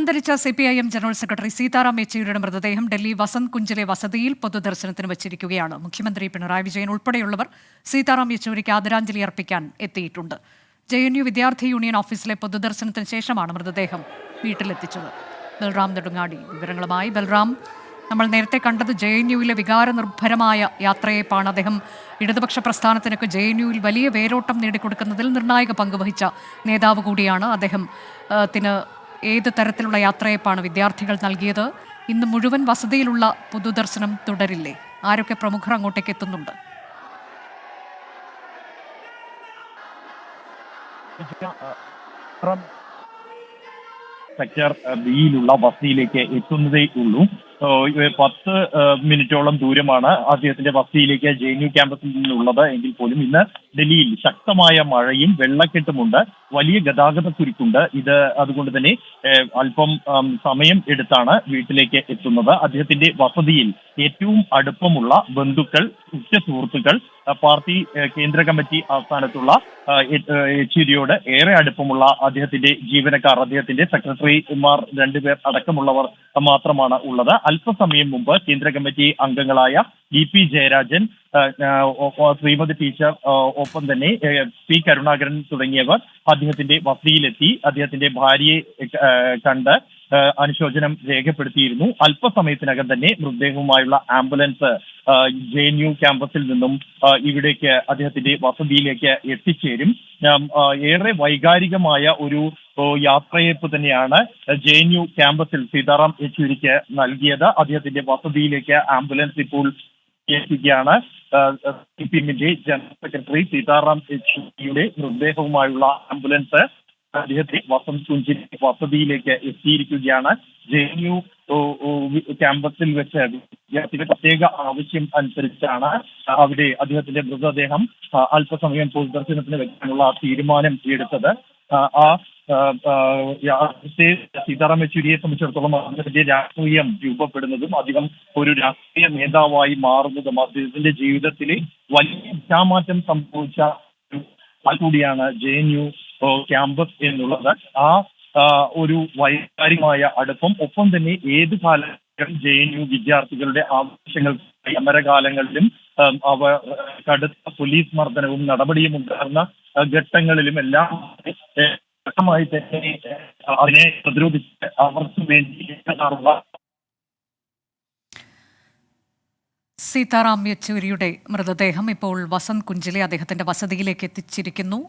അന്തരിച്ച CPIM general secretary Sitaram യെച്ചൂരിയുടെ മൃതദേഹം ഡൽഹി വസന്ത് കുഞ്ചിലെ വസതിയിൽ പൊതുദർശനത്തിന് വച്ചിരിക്കുകയാണ്. മുഖ്യമന്ത്രി പിണറായി വിജയൻ ഉൾപ്പെടെയുള്ളവർ സീതാറാം യെച്ചൂരിക്ക് ആദരാഞ്ജലി അർപ്പിക്കാൻ എത്തിയിട്ടുണ്ട്. JNU വിദ്യാർത്ഥി യൂണിയൻ ഓഫീസിലെ പൊതുദർശനത്തിന് ശേഷമാണ് മൃതദേഹം വീട്ടിലെത്തിച്ചത്. ബൽറാം നെടുങ്ങാടി വിവരങ്ങളുമായി. ബൽറാം, നമ്മൾ നേരത്തെ കണ്ടത് JNUവിലെ വികാരനിർഭരമായ യാത്രയെപ്പാണ്. അദ്ദേഹം ഇടതുപക്ഷ പ്രസ്ഥാനത്തിനൊക്കെ JNUവിൽ വലിയ വേരോട്ടം നേടിക്കൊടുക്കുന്നതിൽ നിർണായക പങ്കുവഹിച്ച നേതാവ് കൂടിയാണ്. അദ്ദേഹത്തിന് ഏത് തരത്തിലുള്ള യാത്രയപ്പാണ് വിദ്യാർത്ഥികൾ നൽകിയത്? ഇന്ന് മുഴുവൻ വസതിയിലുള്ള പൊതുദർശനം തുടരില്ലേ? ആരൊക്കെ പ്രമുഖർ അങ്ങോട്ടേക്ക് എത്തുന്നുണ്ട്? സെക്ടർ ബിയിലുള്ള വസതിയിലേക്ക് എത്തുന്നതേ ഉള്ളൂ. 10 മിനിറ്റോളം ദൂരമാണ് അദ്ദേഹത്തിന്റെ വസതിയിലേക്ക് JNU ക്യാമ്പസിൽ നിന്നുള്ളത് എങ്കിൽ പോലും ഇന്ന് ഡൽഹിയിൽ ശക്തമായ മഴയും വെള്ളക്കെട്ടുമുണ്ട്, വലിയ ഗതാഗത കുരുക്കുണ്ട്. അതുകൊണ്ട് തന്നെ അല്പം സമയം എടുത്താണ് വീട്ടിലേക്ക് എത്തുന്നത്. അദ്ദേഹത്തിന്റെ വസതിയിൽ ഏറ്റവും അടുപ്പമുള്ള ബന്ധുക്കൾ, ഉറ്റ സുഹൃത്തുക്കൾ, പാർട്ടി കേന്ദ്ര കമ്മിറ്റി ആസ്ഥാനത്തുള്ള യെച്ചൂരിയോട് ഏറെ അടുപ്പമുള്ള അദ്ദേഹത്തിന്റെ ജീവനക്കാർ, അദ്ദേഹത്തിന്റെ സെക്രട്ടറിമാർ 2 പേർ അടക്കമുള്ളവർ മാത്രമാണ് ഉള്ളത്. അല്പസമയം മുമ്പ് കേന്ദ്ര കമ്മിറ്റി അംഗങ്ങളായ EP ജയരാജൻ, ശ്രീമതി ടീച്ചർ, ഒപ്പം തന്നെ P കരുണാകരൻ തുടങ്ങിയവർ അദ്ദേഹത്തിന്റെ വസതിയിലെത്തി അദ്ദേഹത്തിന്റെ ഭാര്യയെ കണ്ട് അനുശോചനം രേഖപ്പെടുത്തിയിരുന്നു. അല്പസമയത്തിനകം തന്നെ മൃതദേഹവുമായുള്ള ആംബുലൻസ് JNU ക്യാമ്പസിൽ നിന്നും ഇവിടേക്ക് അദ്ദേഹത്തിന്റെ വസതിയിലേക്ക് എത്തിച്ചേരും. ഏറെ വൈകാരികമായ ഒരു യാത്രയപ്പ് തന്നെയാണ് JNU ക്യാമ്പസിൽ സീതാറാം യെച്ചൂരിക്ക് നൽകിയത്. അദ്ദേഹത്തിന്റെ വസതിയിലേക്ക് ആംബുലൻസ് ഇപ്പോൾ എത്തിക്കുകയാണ്. CPIMന്റെ ജനറൽ സെക്രട്ടറി സീതാറാം യെച്ചൂരിയുടെ മൃതദേഹവുമായുള്ള ആംബുലൻസ് അദ്ദേഹത്തെ വസന്ത് കുഞ്ചിലെ വസതിയിലേക്ക് എത്തിയിരിക്കുകയാണ്. JNU ക്യാമ്പസിൽ വെച്ച് വിദ്യാർത്ഥികളുടെ പ്രത്യേക ആവശ്യം അനുസരിച്ചാണ് അവിടെ അദ്ദേഹത്തിന്റെ മൃതദേഹം അല്പസമയം പൊതുദർശനത്തിന് വെക്കാനുള്ള തീരുമാനം എടുത്തത്. സീതാറാം യെച്ചൂരിയെ സംബന്ധിച്ചിടത്തോളം അദ്ദേഹത്തിന്റെ രാഷ്ട്രീയം രൂപപ്പെടുന്നതും അദ്ദേഹം ഒരു രാഷ്ട്രീയ നേതാവായി മാറുന്നതും അദ്ദേഹത്തിന്റെ ജീവിതത്തിൽ വലിയ ദിശാമാറ്റം സംഭവിച്ച കൂടിയാണ് JNU ക്യാമ്പസ് എന്നുള്ളത്. ഒരു വൈകാരികമായ അടുപ്പം, ഒപ്പം തന്നെ ഏത് കാലത്തും JNU വിദ്യാർത്ഥികളുടെ ആവശ്യങ്ങൾ സമരകാലങ്ങളിലും അവർ കടുത്ത പോലീസ് മർദ്ദനവും നടപടിയും ഉണ്ടാകുന്ന ഘട്ടങ്ങളിലും എല്ലാം ശക്തമായി തന്നെ അതിനെ പ്രതിരോധിച്ച് അവർക്ക് വേണ്ടി സീതാറാം യെച്ചൂരിയുടെ മൃതദേഹം ഇപ്പോൾ വസന്ത് കുഞ്ചിലെ അദ്ദേഹത്തിന്റെ വസതിയിലേക്ക് എത്തിച്ചിരിക്കുന്നു.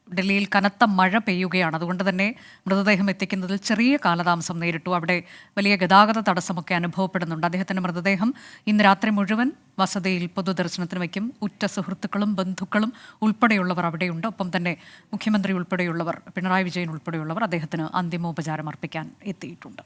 ഡൽഹിയിൽ കനത്ത മഴ പെയ്യുകയാണ്, അതുകൊണ്ട് തന്നെ മൃതദേഹം എത്തിക്കുന്നതിൽ ചെറിയ കാലതാമസം നേരിട്ടു. അവിടെ വലിയ ഗതാഗത തടസ്സമൊക്കെ അനുഭവപ്പെടുന്നുണ്ട്. അദ്ദേഹത്തിന്റെ മൃതദേഹം ഇന്ന് രാത്രി മുഴുവൻ വസതിയിൽ പൊതുദർശനത്തിന് വയ്ക്കും. ഉറ്റ സുഹൃത്തുക്കളും ബന്ധുക്കളും ഉൾപ്പെടെയുള്ളവർ അവിടെയുണ്ട്. ഒപ്പം തന്നെ മുഖ്യമന്ത്രി ഉൾപ്പെടെയുള്ളവർ, പിണറായി വിജയൻ ഉൾപ്പെടെയുള്ളവർ അദ്ദേഹത്തിന് അന്തിമോപചാരം അർപ്പിക്കാൻ എത്തിയിട്ടുണ്ട്.